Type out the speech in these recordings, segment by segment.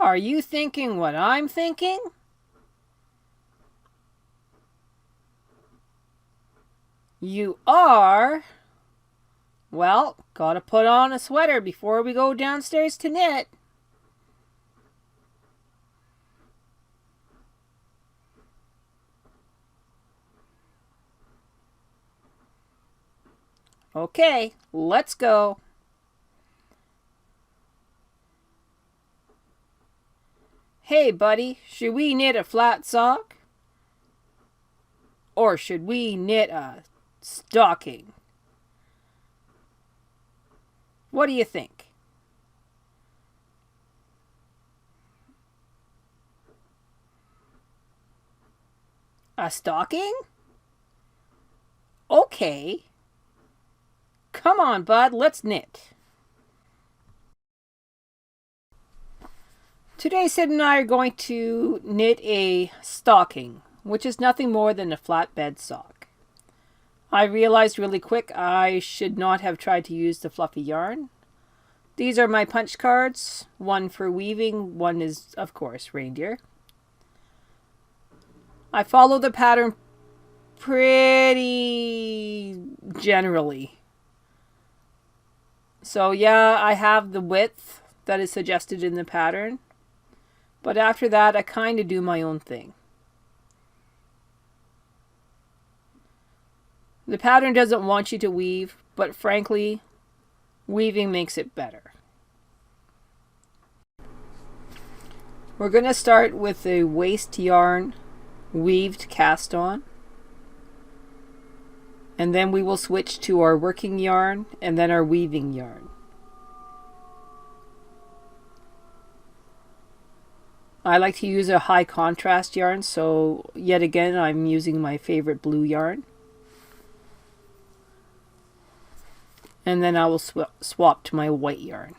Are you thinking what I'm thinking? You are? Well, gotta put on a sweater before we go downstairs to knit. Okay, let's go. Hey, buddy, should we knit a flat sock? Or should we knit a stocking? What do you think? A stocking? Okay. Come on, bud, let's knit. Today, Sid and I are going to knit a stocking, which is nothing more than a flatbed sock. I realized really quick I should not have tried to use the fluffy yarn. These are my punch cards, one for weaving, one is, of course, reindeer. I follow the pattern pretty generally. So yeah, I have the width that is suggested in the pattern. But after that, I kind of do my own thing. The pattern doesn't want you to weave, but frankly, weaving makes it better. We're going to start with a waste yarn weaved cast on. And then we will switch to our working yarn and then our weaving yarn. I like to use a high contrast yarn, so yet again I'm using my favorite blue yarn. And then I will swap to my white yarn.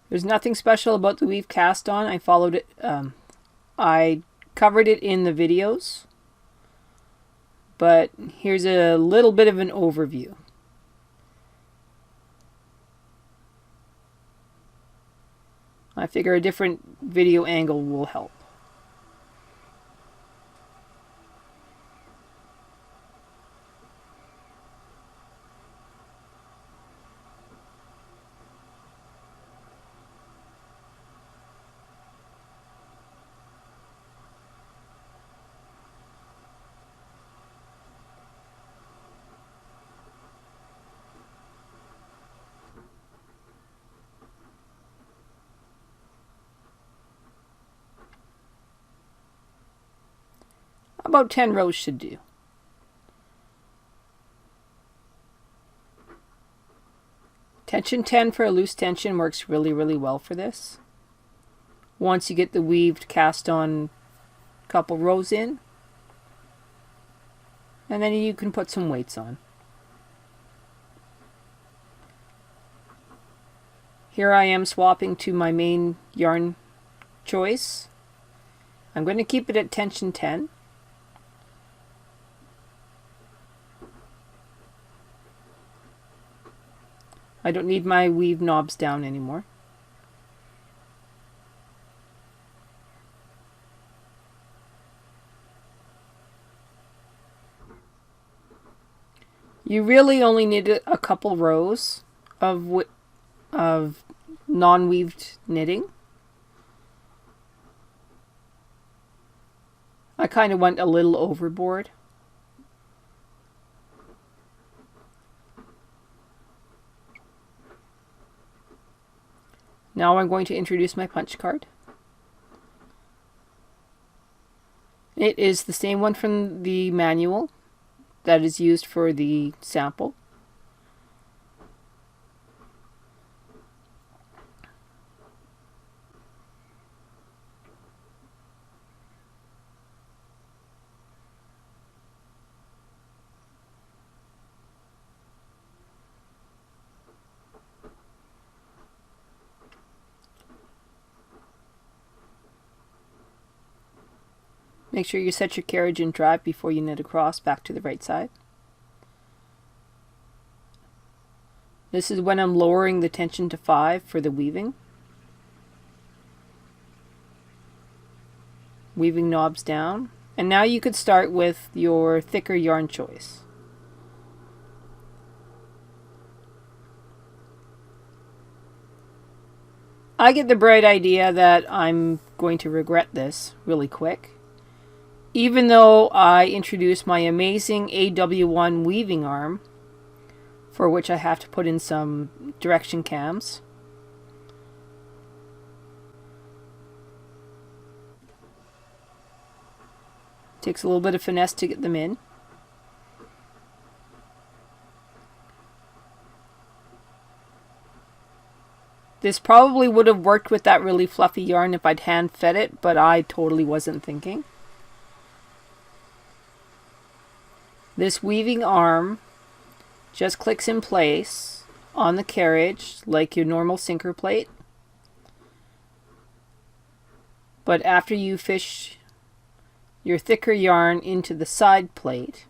There's nothing special about the weave cast on. I followed it. I covered it in the videos. But here's a little bit of an overview. I figure a different video angle will help. About 10 rows should do. Tension 10 for a loose tension works really, really well for this. Once you get the weaved cast on couple rows in, and then you can put some weights on. Here I am swapping to my main yarn choice. I'm going to keep it at tension 10. I don't need my weave knobs down anymore. You really only need a couple rows of non-weaved knitting. I kind of went a little overboard. Now I'm going to introduce my punch card. It is the same one from the manual that is used for the sample. Make sure you set your carriage in drive before you knit across back to the right side. This is when I'm lowering the tension to 5 for the weaving. Weaving knobs down. And now you could start with your thicker yarn choice. I get the bright idea that I'm going to regret this really quick. Even though I introduced my amazing AW1 weaving arm, for which I have to put in some direction cams. Takes a little bit of finesse to get them in. This probably would have worked with that really fluffy yarn if I'd hand fed it, but I totally wasn't thinking. This weaving arm just clicks in place on the carriage like your normal sinker plate. But after you fish your thicker yarn into the side plate,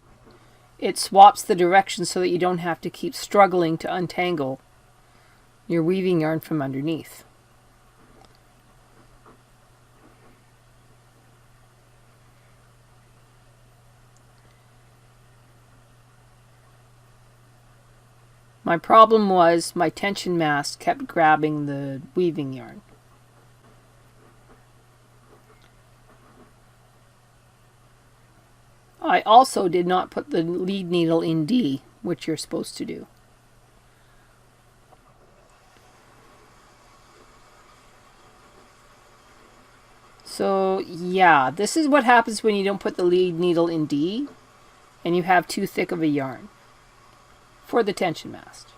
it swaps the direction so that you don't have to keep struggling to untangle your weaving yarn from underneath. My problem was my tension mast kept grabbing the weaving yarn. I also did not put the lead needle in D, which you're supposed to do. So yeah, this is what happens when you don't put the lead needle in D and you have too thick of a yarn for the tension mast.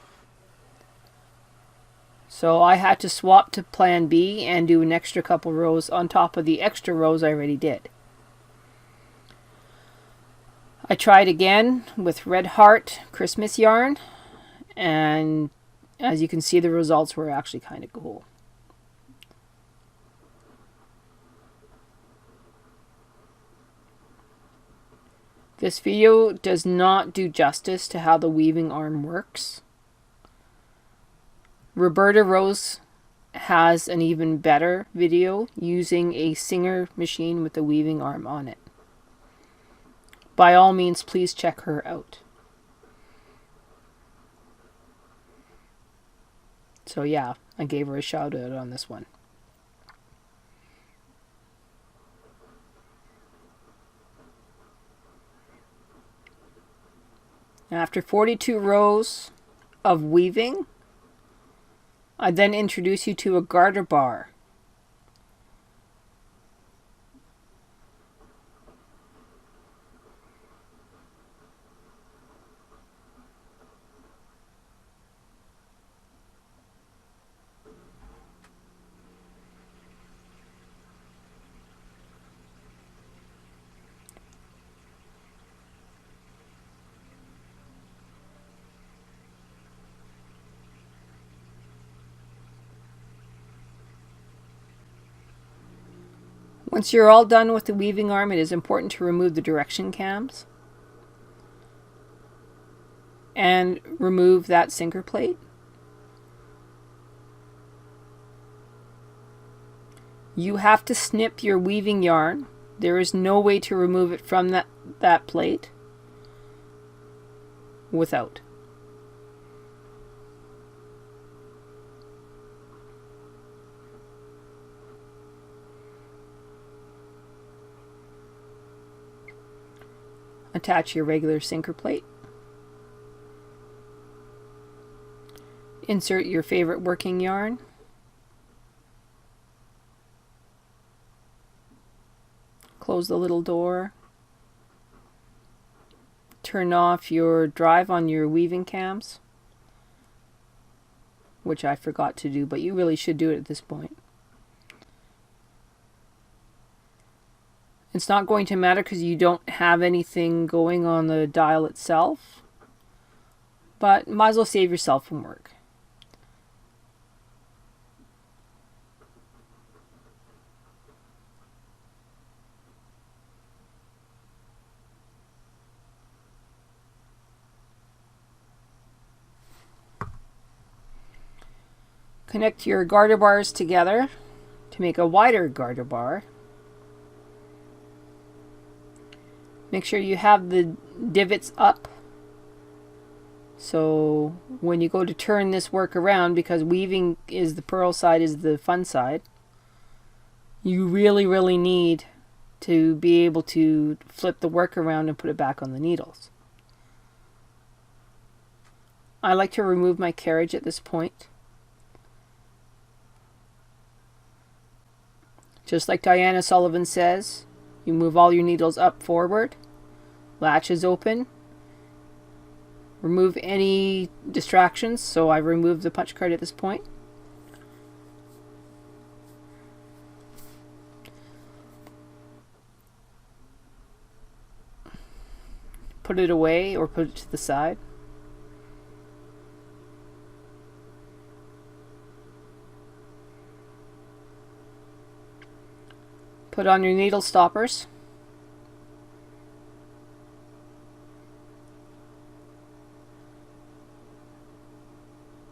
So I had to swap to plan B and do an extra couple rows on top of the extra rows I already did. I tried again with Red Heart Christmas yarn, and as you can see, the results were actually kind of cool. This video does not do justice to how the weaving arm works. Roberta Rose has an even better video using a Singer machine with the weaving arm on it. By all means, please check her out. So yeah, I gave her a shout out on this one. After 42 rows of weaving, I then introduce you to a garter bar. Once you're all done with the weaving arm, it is important to remove the direction cams and remove that sinker plate. You have to snip your weaving yarn. There is no way to remove it from that plate without. Attach your regular sinker plate. Insert your favorite working yarn. Close the little door. Turn off your drive on your weaving cams, which I forgot to do, but you really should do it at this point. It's not going to matter because you don't have anything going on the dial itself, but might as well save yourself from work. Connect your garter bars together to make a wider garter bar. Make sure you have the divots up, so when you go to turn this work around, because weaving is the purl side, is the fun side, you really need to be able to flip the work around and put it back on the needles. I like to remove my carriage at this point. Just like Diana Sullivan says, you move all your needles up forward, latch is open, remove any distractions, so I removed the punch card at this point. Put it away or put it to the side. Put on your needle stoppers.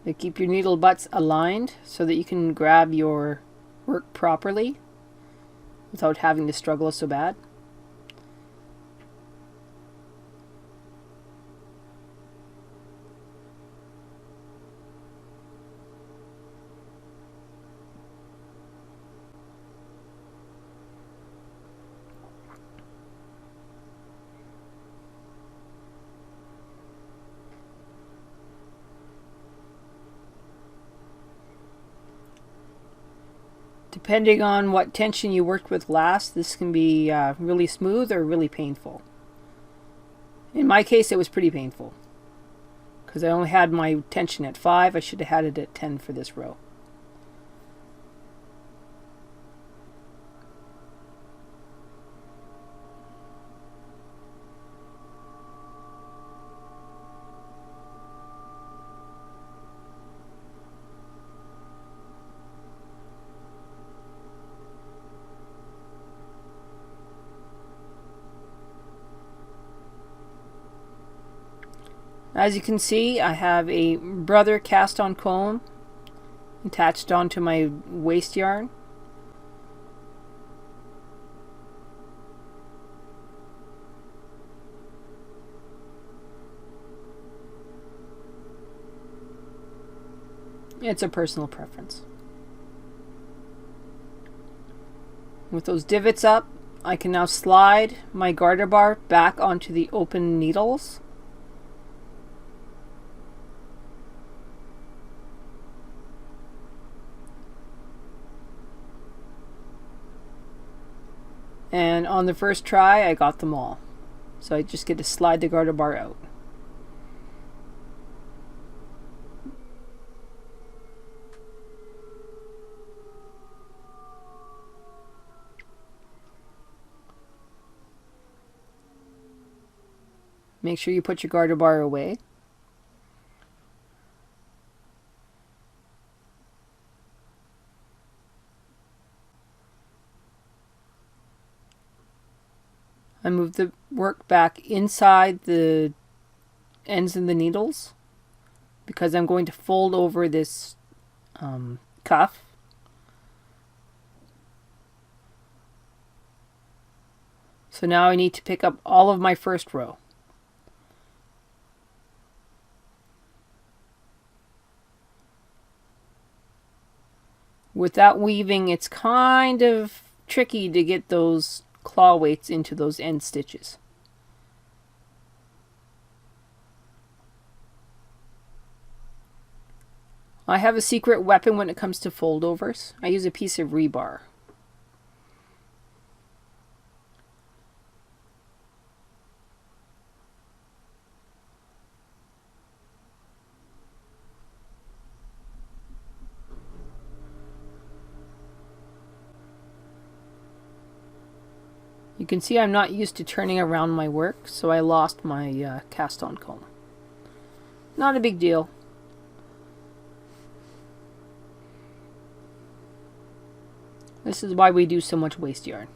They keep your needle butts aligned so that you can grab your work properly without having to struggle so bad. Depending on what tension you worked with last, this can be really smooth or really painful. In my case, it was pretty painful because I only had my tension at 5. I should have had it at 10 for this row. As you can see, I have a brother cast on comb attached onto my waste yarn. It's a personal preference. With those divots up, I can now slide my garter bar back onto the open needles. And on the first try, I got them all. So I just get to slide the garter bar out. Make sure you put your garter bar away. I move the work back inside the ends of the needles because I'm going to fold over this cuff. So now I need to pick up all of my first row. Without weaving, it's kind of tricky to get those claw weights into those end stitches. I have a secret weapon when it comes to foldovers. I use a piece of rebar. You can see I'm not used to turning around my work, so I lost my cast on comb. Not a big deal. This is why we do so much waste yarn.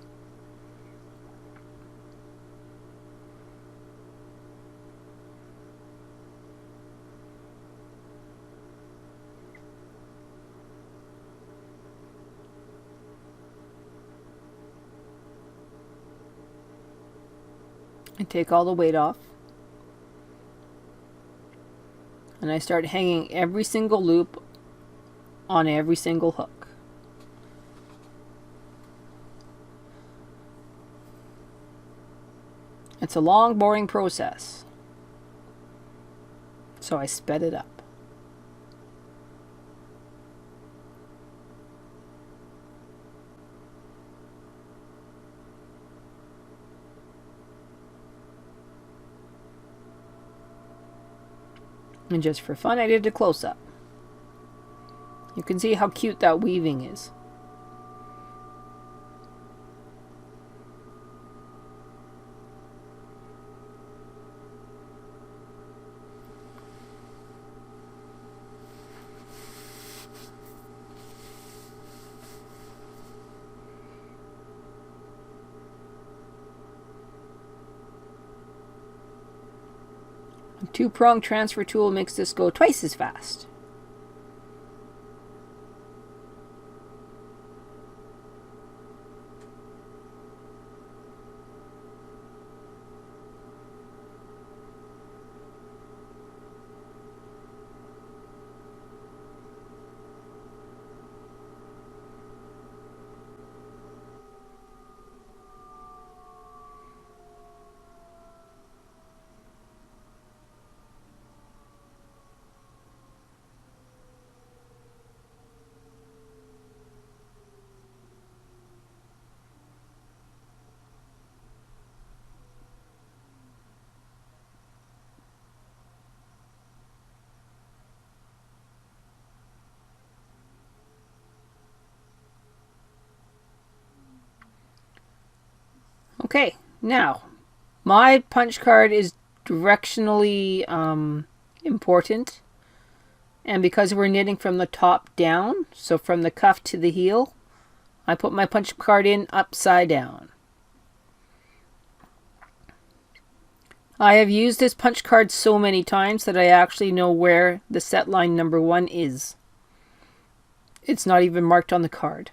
I take all the weight off. And I start hanging every single loop on every single hook. It's a long, boring process. So I sped it up. And just for fun, I did a close-up. You can see how cute that weaving is. A two-prong transfer tool makes this go twice as fast. Okay, now my punch card is directionally important, and because we're knitting from the top down, so from the cuff to the heel, I put my punch card in upside down. I have used this punch card so many times that I actually know where the set line number 1 is. It's not even marked on the card.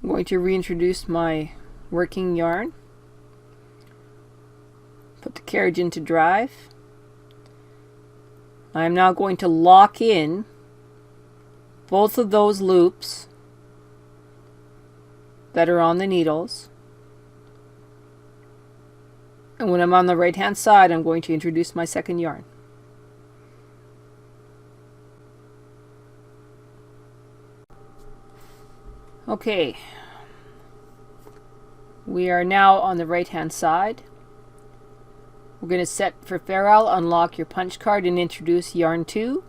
I'm going to reintroduce my working yarn. Put the carriage into drive. I am now going to lock in both of those loops that are on the needles. And when I'm on the right hand side, I'm going to introduce my second yarn. Okay, we are now on the right hand side. We're going to set for ferrule, unlock your punch card and introduce yarn 2.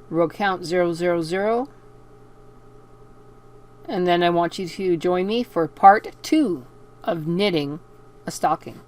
Row count 000. And then I want you to join me for part 2 of knitting a stocking.